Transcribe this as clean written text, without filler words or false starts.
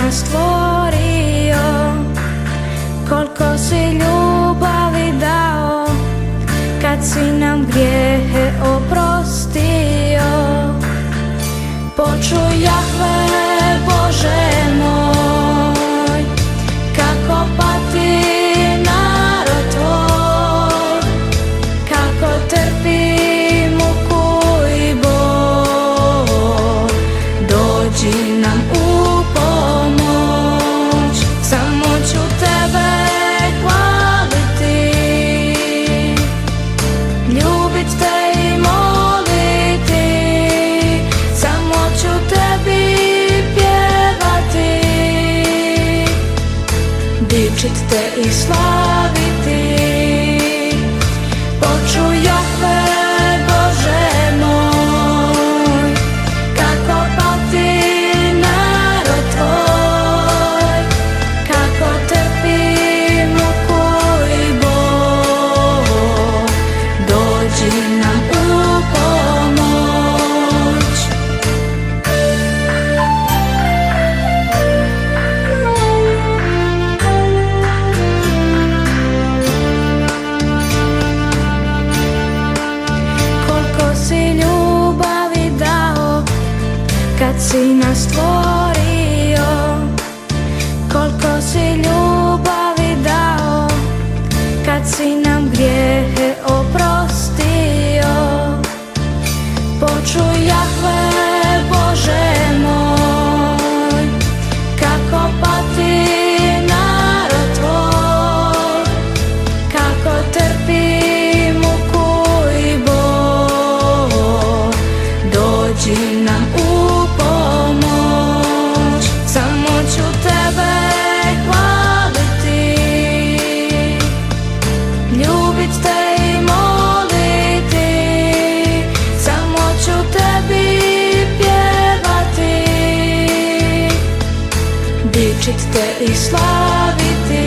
nas stvorio, koliko si ljubavi dao, kad si nam grijehe oprostio. Počuj Jahve, Bože moj, kako pati narod tvoj, kako trpi muku i bol. Dođi nam u pomoć, samo ću tebe hvaliti, ljubit te i moliti, samo ću tebi pjevati, dičit te i slaviti. Počuj Jahve, Bože moj, kako pati narod tvoj, kako trpi muku i bol. Dođi nam u pomoć. Koliko si ljubavi dao, kad si nas stvorio, koliko si ljubavi dao, kad si nam grijehe oprostio. Počuj Jahve, Bože moj, kako pati narod tvoj, kako trpi muku i bol. Dođi nam u pomoć, samo ću tebe hvaliti, ljubit te i moliti, samo ću tebi pjevati, dičit te i slaviti.